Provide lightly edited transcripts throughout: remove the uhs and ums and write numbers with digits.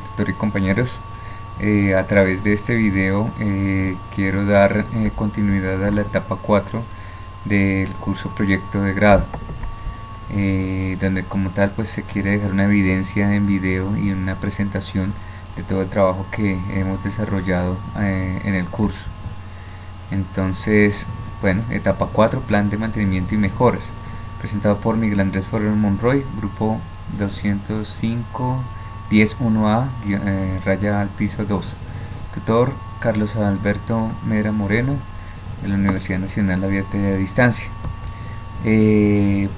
tutor y compañeros. A través de este video quiero dar continuidad a la etapa 4 del curso proyecto de grado, donde como tal pues se quiere dejar una evidencia en video y una presentación de todo el trabajo que hemos desarrollado en el curso. Entonces, bueno, etapa 4, plan de mantenimiento y mejoras, presentado por Miguel Andrés Forero Monroy, grupo 205 101A, raya al piso 2. Tutor Carlos Alberto Mera Moreno, de la Universidad Nacional Abierta y a Distancia.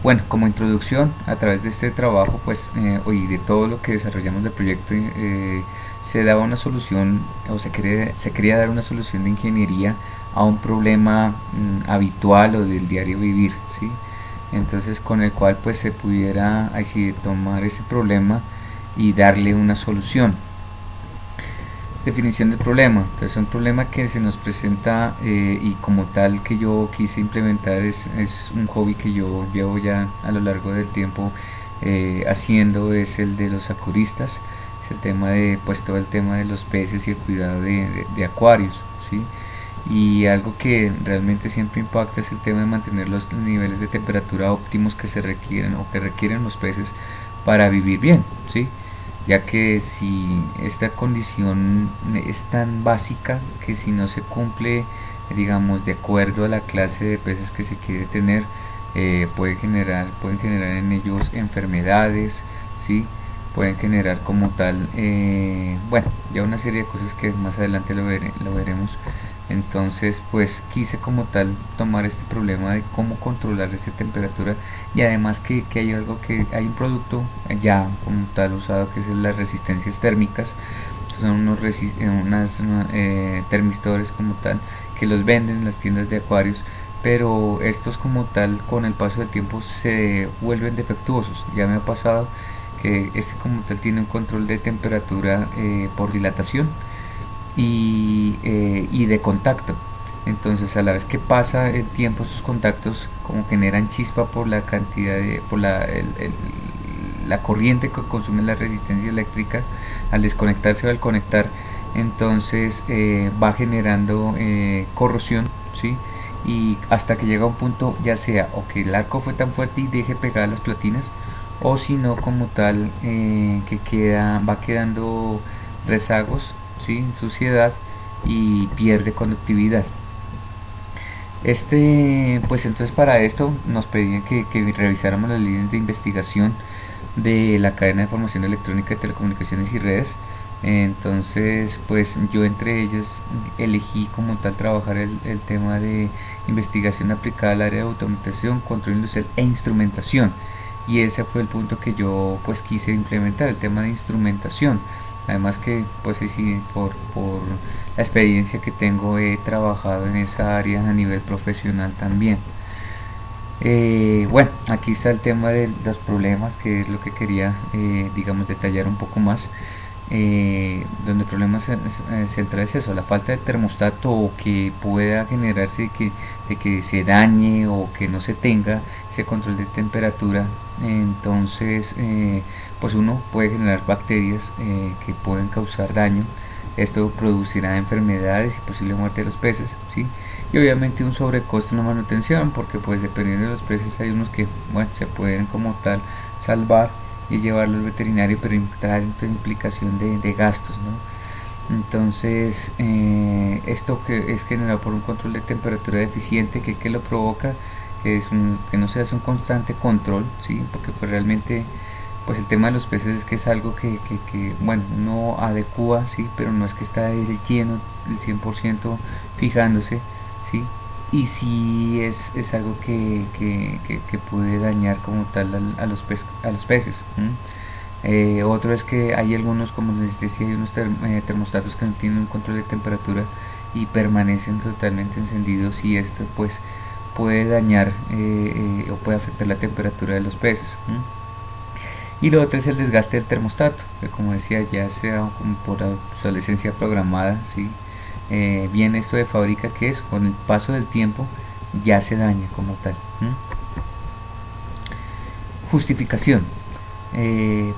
Bueno, como introducción, a través de este trabajo pues y de todo lo que desarrollamos del proyecto, se daba una solución, o se quería dar una solución de ingeniería a un problema habitual o del diario vivir, ¿sí? Entonces, con el cual pues se pudiera así tomar ese problema y darle una solución. Definición del problema. Entonces, un problema que se nos presenta y como tal que yo quise implementar es un hobby que yo llevo ya a lo largo del tiempo haciendo, es el de los acuaristas. Es el tema de, pues todo el tema de los peces y el cuidado de acuarios, ¿sí? Y algo que realmente siempre impacta es el tema de mantener los niveles de temperatura óptimos que se requieren o que requieren los peces para vivir bien, ¿sí? Ya que si esta condición es tan básica que si no se cumple, digamos, de acuerdo a la clase de peces que se quiere tener, pueden generar en ellos enfermedades, ¿sí? Pueden generar como tal, bueno, ya una serie de cosas que más adelante lo veremos. Entonces pues quise como tal tomar este problema de cómo controlar esa temperatura, y además que hay algo, que hay un producto ya como tal usado, que es las resistencias térmicas, que son termistores como tal, que los venden en las tiendas de acuarios, pero estos como tal con el paso del tiempo se vuelven defectuosos. Ya me ha pasado que este como tal tiene un control de temperatura por dilatación y de contacto. Entonces, a la vez que pasa el tiempo, estos contactos como generan chispa por la cantidad de, por la corriente que consume la resistencia eléctrica. Al desconectarse o al conectar, entonces va generando corrosión, ¿sí? Y hasta que llega a un punto, ya sea o que el arco fue tan fuerte y deje pegadas las platinas, o si no como tal va quedando rezagos, ¿sí? Suciedad, y pierde conductividad. Pues entonces para esto nos pedían que revisáramos las líneas de investigación de la cadena de información electrónica de telecomunicaciones y redes. Entonces pues yo entre ellas elegí como tal trabajar el tema de investigación aplicada al área de automatización, control industrial e instrumentación, y ese fue el punto que yo pues quise implementar, el tema de instrumentación. Además que pues sí, por la experiencia que tengo, he trabajado en esa área a nivel profesional también. Bueno, aquí está el tema de los problemas, que es lo que quería, digamos, detallar un poco más. Donde el problema central es eso, la falta de termostato, o que pueda generarse de que se dañe o que no se tenga ese control de temperatura. Entonces pues uno puede generar bacterias que pueden causar daño. Esto producirá enfermedades y posible muerte de los peces, ¿sí? Y obviamente un sobrecosto en la manutención, porque pues dependiendo de los peces hay unos que, bueno, se pueden como tal salvar y llevarlo al veterinario, pero entrar en implicación de gastos, ¿no? Entonces esto que es generado por un control de temperatura deficiente, que lo provoca, que no se hace un constante control, ¿sí? Porque pues realmente pues el tema de los peces es que es algo que bueno, no adecua, ¿sí? Pero no es que está lleno el 100% fijándose, ¿sí? Y si es algo que puede dañar como tal a los peces. Otro es que hay algunos, como les decía, hay unos termostatos que no tienen un control de temperatura y permanecen totalmente encendidos, y esto pues puede dañar o puede afectar la temperatura de los peces. Y lo otro es el desgaste del termostato, que como decía, ya sea como por obsolescencia programada, ¿sí? Bien, esto de fábrica, que es con el paso del tiempo ya se daña como tal. Justificación.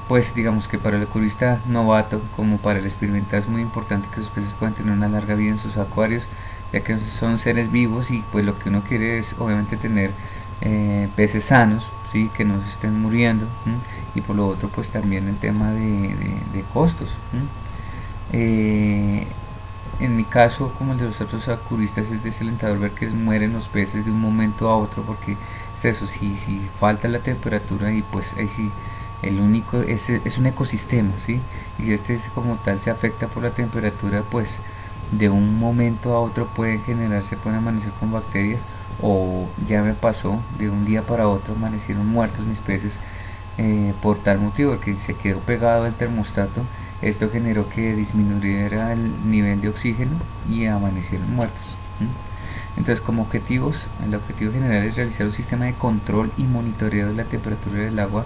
Pues digamos que para el acuarista novato como para el experimentado es muy importante que sus peces puedan tener una larga vida en sus acuarios, ya que son seres vivos y pues lo que uno quiere es obviamente tener peces sanos, ¿sí? Que no se estén muriendo. Y por lo otro pues también el tema de costos. En mi caso, como el de los otros acuaristas, es desalentador ver que mueren los peces de un momento a otro, porque es eso, si falta la temperatura y pues ahí sí, el único es un ecosistema, ¿sí? Y si este como tal se afecta por la temperatura, pues de un momento a otro pueden generarse, pueden amanecer con bacterias, o ya me pasó, de un día para otro amanecieron muertos mis peces por tal motivo, porque se quedó pegado el termostato. Esto generó que disminuyera el nivel de oxígeno y amanecieron muertos. Entonces, como objetivos, el objetivo general es realizar un sistema de control y monitoreo de la temperatura del agua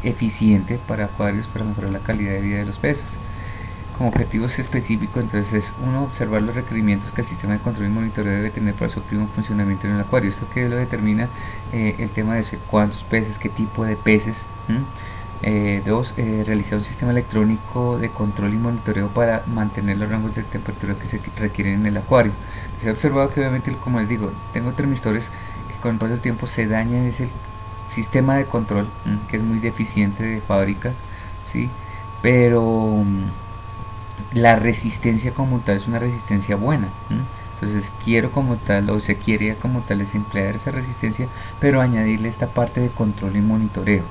eficiente para acuarios para mejorar la calidad de vida de los peces. Como objetivos específicos, entonces es uno, observar los requerimientos que el sistema de control y monitoreo debe tener para su óptimo funcionamiento en el acuario. Esto que lo determina el tema de eso, cuántos peces, qué tipo de peces. Dos, realizar un sistema electrónico de control y monitoreo para mantener los rangos de temperatura que se requieren en el acuario. Se ha observado que obviamente, como les digo, tengo termistores que con el paso del tiempo se daña ese sistema de control, que es muy deficiente de fábrica, ¿sí? Pero la resistencia como tal es una resistencia buena. Entonces quiero como tal, o se quiere como tal, es emplear esa resistencia, pero añadirle esta parte de control y monitoreo.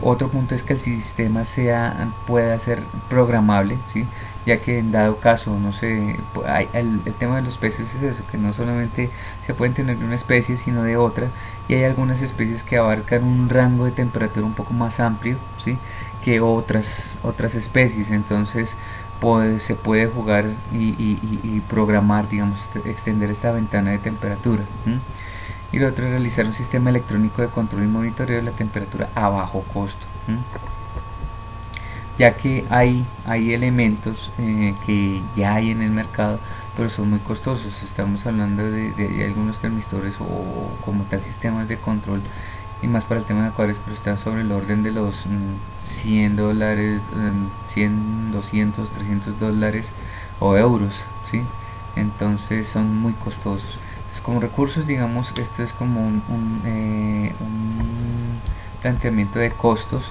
Otro punto es que el sistema pueda ser programable, ¿sí? Ya que en dado caso, no sé, el tema de los peces es eso, que no solamente se pueden tener de una especie, sino de otra, y hay algunas especies que abarcan un rango de temperatura un poco más amplio, ¿sí? Que otras especies. Entonces se puede jugar y programar, digamos, extender esta ventana de temperatura. Y lo otro es realizar un sistema electrónico de control y monitoreo de la temperatura a bajo costo, ya que hay elementos que ya hay en el mercado, pero son muy costosos. Estamos hablando de algunos termistores o como tal sistemas de control, y más para el tema de acuarios, pero están sobre el orden de los $100, 100, 200, $300 o euros, ¿sí? Entonces son muy costosos. Entonces, como recursos, digamos, esto es como un planteamiento de costos.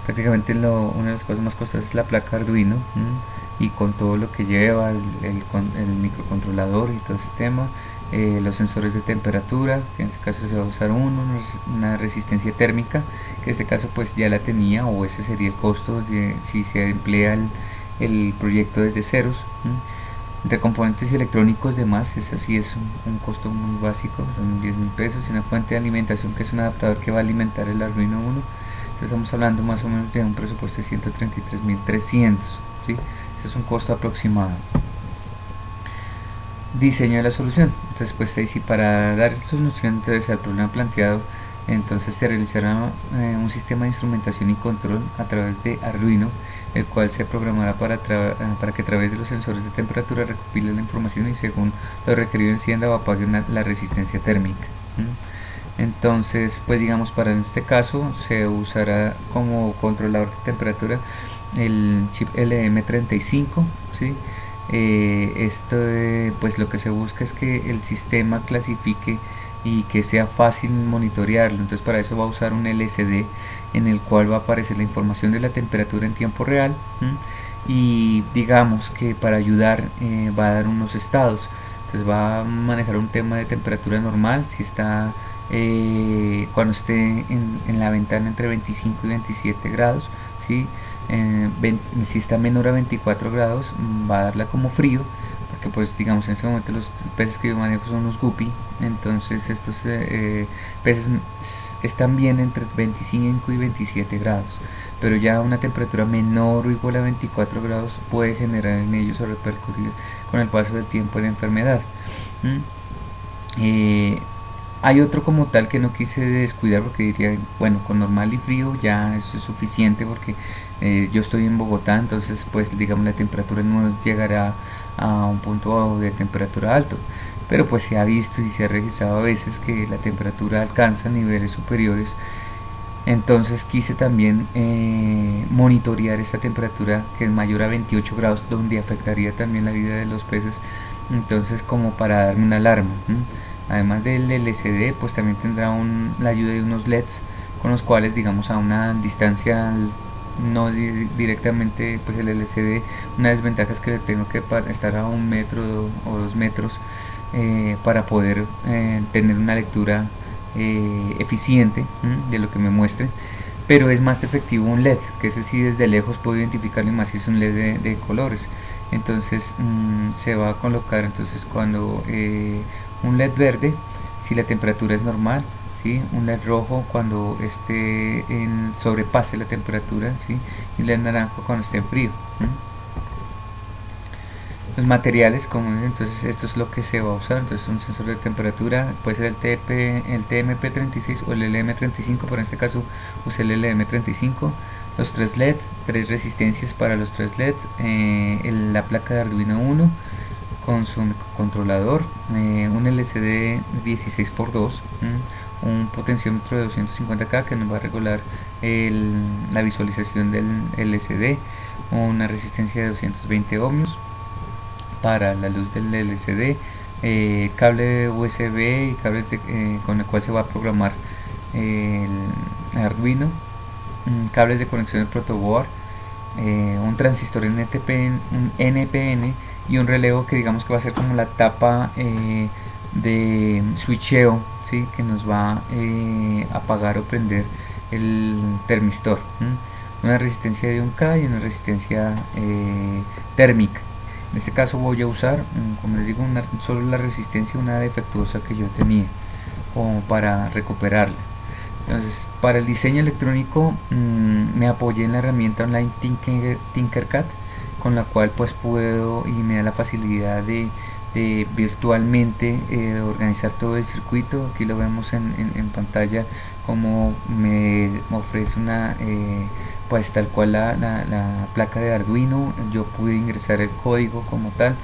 Prácticamente una de las cosas más costosas es la placa Arduino, y con todo lo que lleva el microcontrolador y todo ese tema. Los sensores de temperatura, que en este caso se va a usar una resistencia térmica, que en este caso pues ya la tenía, o ese sería el costo si se emplea el proyecto desde ceros. Entre componentes electrónicos demás, es así, es un costo muy básico, son 10.000 pesos, y una fuente de alimentación que es un adaptador que va a alimentar el Arduino 1. Entonces estamos hablando más o menos de un presupuesto de 133.300, ¿sí? Ese es un costo aproximado. Diseño de la solución. Entonces pues ahí sí, para dar solución entonces al problema planteado, entonces se realizará un sistema de instrumentación y control a través de Arduino, el cual se programará para que a través de los sensores de temperatura recopile la información y según lo requerido encienda o apague la resistencia térmica. Entonces pues digamos, para este caso se usará como controlador de temperatura el chip LM35, ¿sí? Esto pues lo que se busca es que el sistema clasifique y que sea fácil monitorearlo. Entonces para eso va a usar un LCD en el cual va a aparecer la información de la temperatura en tiempo real, y digamos que para ayudar va a dar unos estados. Entonces va a manejar un tema de temperatura normal, si está cuando esté en la ventana entre 25 y 27 grados, ¿sí? Si está menor a 24 grados va a darla como frío, porque pues digamos en este momento los peces que yo manejo son los guppy. Entonces estos peces están bien entre 25 y 27 grados, pero ya una temperatura menor o igual a 24 grados puede generar en ellos o repercutir con el paso del tiempo en la enfermedad. Hay otro como tal que no quise descuidar, porque diría, bueno, con normal y frío ya eso es suficiente, porque yo estoy en Bogotá, entonces pues digamos la temperatura no llegará a un punto de temperatura alto, pero pues se ha visto y se ha registrado a veces que la temperatura alcanza niveles superiores Entonces quise también monitorear esta temperatura que es mayor a 28 grados, donde afectaría también la vida de los peces, entonces como para darme una alarma. Además del LCD, pues también tendrá la ayuda de unos LEDs con los cuales, digamos, a una distancia no directamente, pues el LCD, una desventaja es que le tengo que estar a 1 metro o 2 metros para poder tener una lectura eficiente de lo que me muestre, pero es más efectivo un LED, que ese sí desde lejos puedo identificarlo, y más si es un LED de colores. Entonces se va a colocar, entonces cuando un LED verde si la temperatura es normal, ¿sí? Un LED rojo cuando sobrepase la temperatura, ¿sí? Y un LED naranjo cuando esté en frío. Los materiales, como entonces esto es lo que se va a usar. Entonces un sensor de temperatura puede ser el TMP36 o el LM35, pero en este caso usé el LM35. Los 3 LEDs, 3 resistencias para los 3 LEDs, la placa de Arduino 1 con su controlador, un LCD 16x2, un potenciómetro de 250K que nos va a regular la visualización del LCD, una resistencia de 220 ohmios para la luz del LCD, cable USB y cables con el cual se va a programar el Arduino, cables de conexión de protoboard, un transistor un NPN y un relevo que digamos que va a ser como la tapa de switcheo, ¿sí? Que nos va a apagar o prender el termistor, una resistencia de 1K y una resistencia térmica. En este caso voy a usar, como les digo, solo la resistencia, una defectuosa que yo tenía, como para recuperarla. Entonces, para el diseño electrónico me apoyé en la herramienta online Tinkercad, con la cual pues puedo y me da la facilidad de virtualmente organizar todo el circuito. Aquí lo vemos en pantalla como me ofrece una pues tal cual la placa de Arduino. Yo pude ingresar el código como tal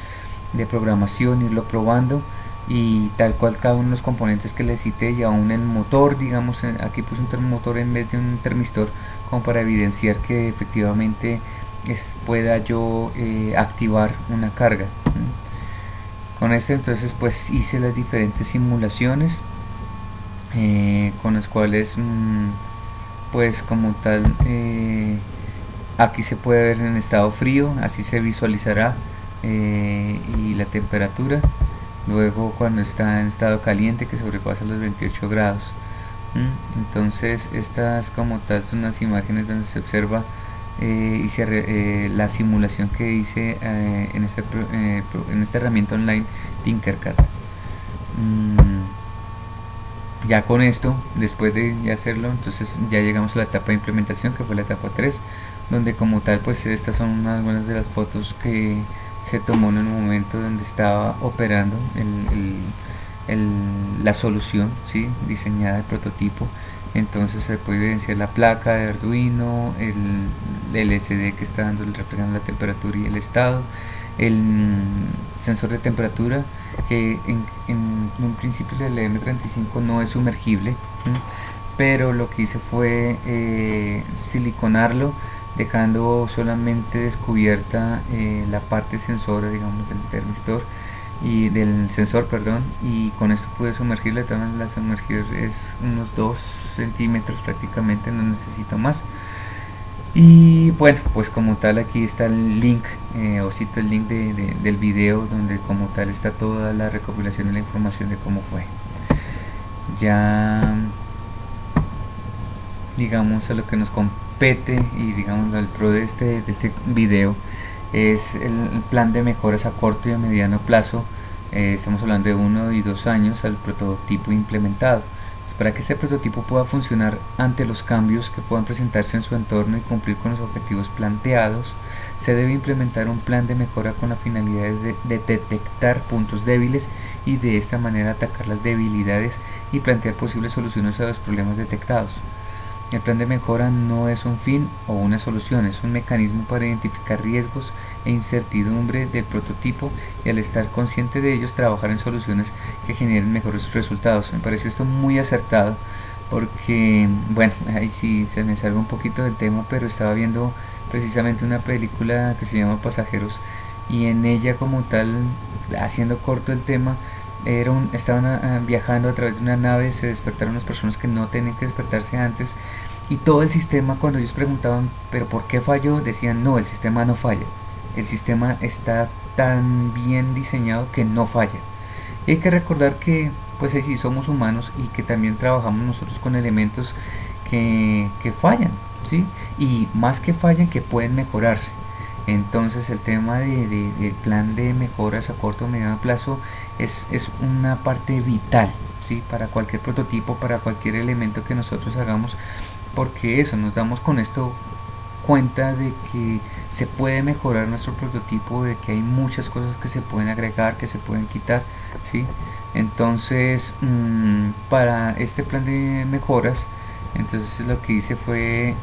de programación, irlo probando, y tal cual cada uno de los componentes que le cité, y aún el motor, digamos, aquí puse un termomotor en vez de un termistor, como para evidenciar que efectivamente pueda yo activar una carga. Con este entonces pues hice las diferentes simulaciones con las cuales pues como tal aquí se puede ver en estado frío, así se visualizará, y la temperatura. Luego cuando está en estado caliente, que sobrepasa los 28 grados. Entonces estas como tal son las imágenes donde se observa la simulación que hice en esta herramienta online Tinkercad. Ya con esto, después de ya hacerlo, entonces ya llegamos a la etapa de implementación, que fue la etapa 3, donde como tal pues estas son algunas de las fotos que se tomó en el momento donde estaba operando la solución, ¿sí? Diseñada de prototipo. Entonces se puede evidenciar la placa de Arduino, el LCD que está reflejando la temperatura y el estado, el sensor de temperatura, que en un principio el M35 no es sumergible, pero lo que hice fue siliconarlo, dejando solamente descubierta la parte sensora, digamos, del termistor y del sensor, perdón, y con esto pude sumergirlo. También la sumergir es unos 2 centímetros prácticamente, no necesito más. Y bueno, pues como tal aquí está el link, os cito el link del video, donde como tal está toda la recopilación de la información de cómo fue. Ya digamos a lo que nos compete, y digamos al pro de este video, es el plan de mejoras a corto y a mediano plazo. Estamos hablando de 1 y 2 años al prototipo implementado. Para que este prototipo pueda funcionar ante los cambios que puedan presentarse en su entorno y cumplir con los objetivos planteados, se debe implementar un plan de mejora con la finalidad de detectar puntos débiles y de esta manera atacar las debilidades y plantear posibles soluciones a los problemas detectados. El plan de mejora no es un fin o una solución, es un mecanismo para identificar riesgos e incertidumbre del prototipo, y al estar consciente de ellos trabajar en soluciones que generen mejores resultados. Me pareció esto muy acertado, porque, bueno, ahí sí se me salgo un poquito del tema, pero estaba viendo precisamente una película que se llama Pasajeros y en ella como tal, haciendo corto el tema, estaban viajando a través de una nave, se despertaron las personas que no tenían que despertarse antes y todo el sistema, cuando ellos preguntaban, pero ¿por qué falló? Decían, no, el sistema no falla, el sistema está tan bien diseñado que no falla. Y hay que recordar que pues sí somos humanos y que también trabajamos nosotros con elementos que fallan, ¿sí? Y más que fallan, que pueden mejorarse. Entonces el tema del plan de mejoras a corto o mediano plazo es una parte vital, ¿sí? Para cualquier prototipo, para cualquier elemento que nosotros hagamos, porque eso, nos damos con esto cuenta de que se puede mejorar nuestro prototipo, de que hay muchas cosas que se pueden agregar, que se pueden quitar, ¿sí? Entonces, para este plan de mejoras, entonces lo que hice fue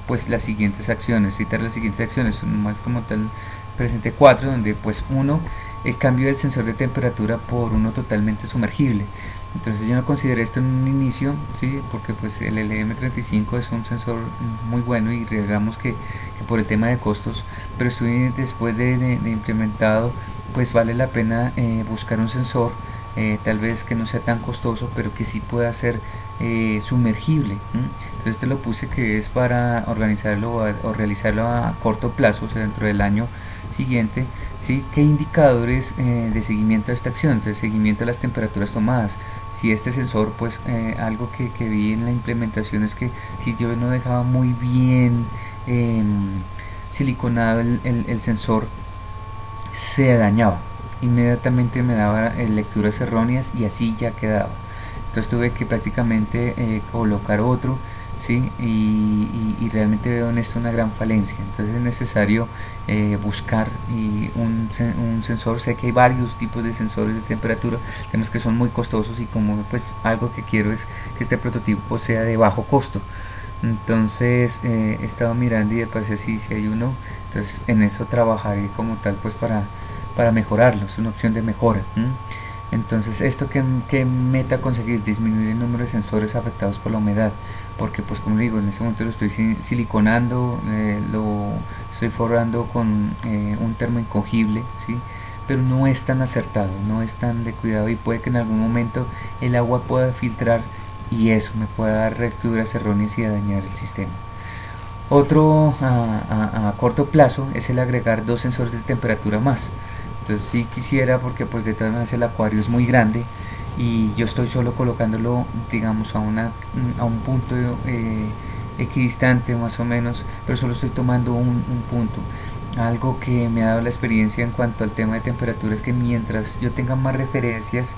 pues las siguientes acciones, citar las siguientes acciones, más como tal presenté cuatro, donde pues uno, el cambio del sensor de temperatura por uno totalmente sumergible. Entonces yo no consideré esto en un inicio, ¿sí? Porque pues el LM35 es un sensor muy bueno y digamos que por el tema de costos, pero estoy después de implementado, pues vale la pena buscar un sensor tal vez que no sea tan costoso, pero que sí pueda ser sumergible. Entonces te lo puse que es para organizarlo o realizarlo a corto plazo, o sea, dentro del año siguiente, ¿sí? ¿Qué indicadores de seguimiento de esta acción? Entonces, seguimiento de las temperaturas tomadas. Si este sensor, pues algo que vi en la implementación es que si yo no dejaba muy bien eh, siliconado el sensor, se dañaba. Inmediatamente me daba lecturas erróneas y así ya quedaba. Entonces tuve que prácticamente colocar otro, ¿sí? Y realmente veo en esto una gran falencia. Entonces es necesario buscar un sensor. Sé que hay varios tipos de sensores de temperatura, temas que son muy costosos y como pues algo que quiero es que este prototipo sea de bajo costo. Entonces he estado mirando y de parecer si hay uno, entonces en eso trabajaré como tal pues para mejorarlo, es una opción de mejora. Entonces esto que meta conseguir, disminuir el número de sensores afectados por la humedad, porque pues como digo, en este momento lo estoy siliconando, lo estoy forrando con un termo incogible, ¿sí? Pero no es tan acertado, no es tan de cuidado y puede que en algún momento el agua pueda filtrar y eso me puede dar lecturas erróneas y dañar el sistema. Otro a corto plazo es el agregar dos sensores de temperatura más. Entonces si quisiera, porque pues de todas maneras el acuario es muy grande y yo estoy solo colocándolo digamos a un punto equidistante más o menos, pero solo estoy tomando un punto. Algo que me ha dado la experiencia en cuanto al tema de temperatura es que mientras yo tenga más referencias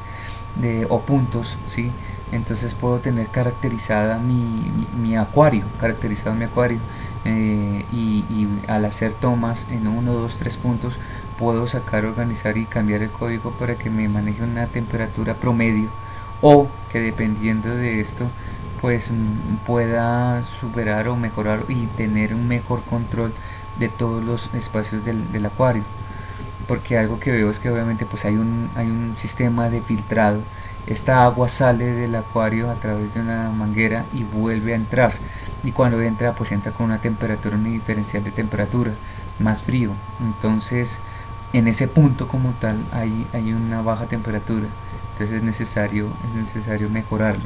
o puntos, ¿sí? Entonces puedo tener caracterizada mi acuario, caracterizado mi acuario y al hacer tomas en uno, 2, 3 puntos puedo sacar, organizar y cambiar el código para que me maneje una temperatura promedio o que dependiendo de esto pues pueda superar o mejorar y tener un mejor control de todos los espacios del acuario, porque algo que veo es que obviamente pues hay un sistema de filtrado. Esta agua sale del acuario a través de una manguera y vuelve a entrar, y cuando entra pues entra con una temperatura, un diferencial de temperatura más frío. Entonces en ese punto como tal hay una baja temperatura, entonces es necesario mejorarlo.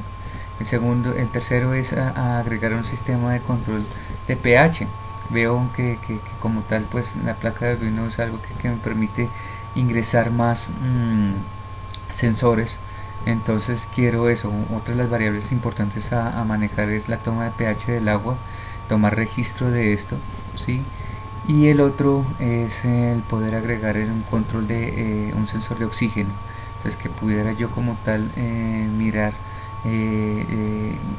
El tercero es a agregar un sistema de control de pH. Veo que como tal pues la placa de Arduino es algo que me permite ingresar más sensores. Entonces quiero eso. Otra de las variables importantes a manejar es la toma de pH del agua, tomar registro de esto, ¿sí? Y el otro es el poder agregar un control de un sensor de oxígeno, entonces que pudiera yo como tal mirar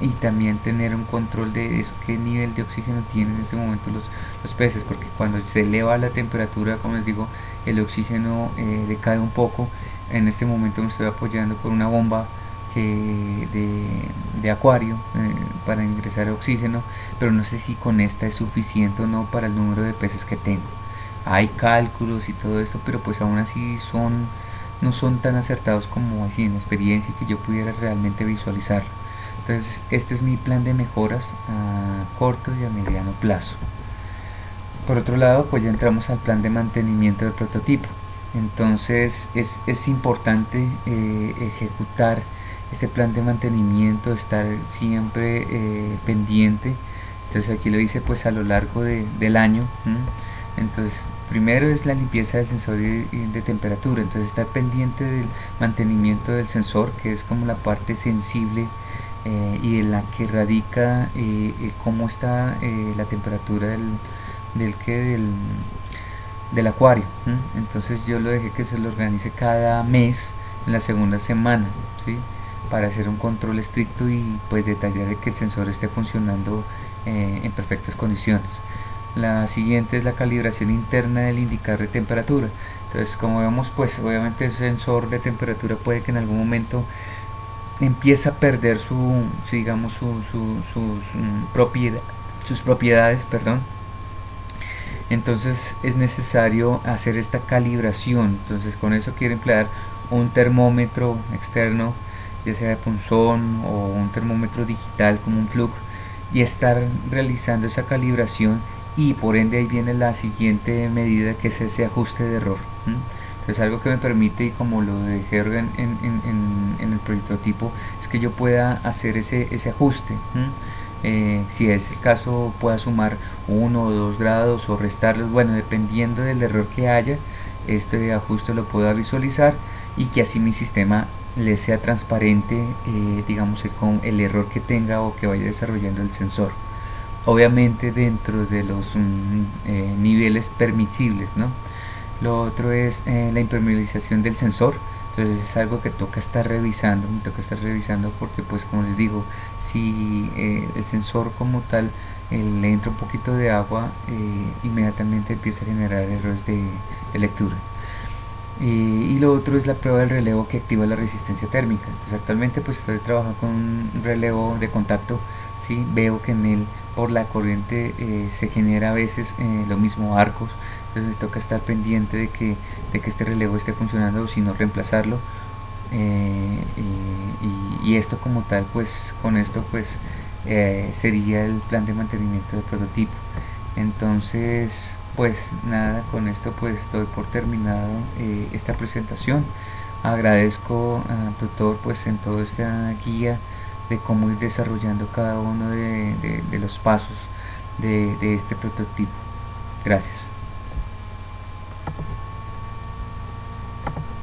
y también tener un control de eso, qué nivel de oxígeno tienen en este momento los peces, porque cuando se eleva la temperatura, como les digo, el oxígeno decae un poco. En este momento me estoy apoyando por una bomba de acuario para ingresar oxígeno, pero no sé si con esta es suficiente o no para el número de peces que tengo. Hay cálculos y todo esto, pero pues aún así no son tan acertados como así en experiencia y que yo pudiera realmente visualizar. Entonces este es mi plan de mejoras a corto y a mediano plazo. Por otro lado, pues ya entramos al plan de mantenimiento del prototipo. Entonces es importante ejecutar este plan de mantenimiento, estar siempre pendiente. Entonces aquí lo dice pues a lo largo del año. Entonces primero es la limpieza del sensor de temperatura, entonces estar pendiente del mantenimiento del sensor, que es como la parte sensible y en la que radica cómo está la temperatura del acuario. Entonces yo lo dejé que se lo organice cada mes en la segunda semana, ¿sí? Para hacer un control estricto y pues detallar de que el sensor esté funcionando en perfectas condiciones. La siguiente es la calibración interna del indicador de temperatura. Entonces, como vemos, pues obviamente el sensor de temperatura puede que en algún momento empiece a perder digamos, sus propiedades, perdón. Entonces es necesario hacer esta calibración. Entonces con eso quiero emplear un termómetro externo, ya sea de punzón o un termómetro digital como un Fluke, y estar realizando esa calibración, y por ende ahí viene la siguiente medida, que es ese ajuste de error. Entonces algo que me permite, y como lo dejé en el prototipo, es que yo pueda hacer ese ajuste. Si es el caso, pueda sumar 1 o 2 grados o restarlos, bueno, dependiendo del error que haya. Este ajuste lo pueda visualizar y que así mi sistema le sea transparente, digamos, el error que tenga o que vaya desarrollando el sensor, obviamente dentro de los niveles permisibles, ¿no? Lo otro es la impermeabilización del sensor. Entonces es algo que toca estar revisando, me toca estar revisando, porque pues como les digo, si el sensor como tal le entra un poquito de agua, inmediatamente empieza a generar errores de lectura. Y lo otro es la prueba del relevo, que activa la resistencia térmica. Entonces actualmente pues estoy trabajando con un relevo de contacto, ¿sí? Veo que en él, por la corriente, se genera a veces lo mismo arcos. Entonces toca estar pendiente de que este relevo esté funcionando, o si no reemplazarlo. Y esto como tal, pues con esto pues sería el plan de mantenimiento del prototipo. Entonces pues nada, con esto pues doy por terminado esta presentación. Agradezco al tutor pues en toda esta guía de cómo ir desarrollando cada uno de los pasos de este prototipo. Gracias.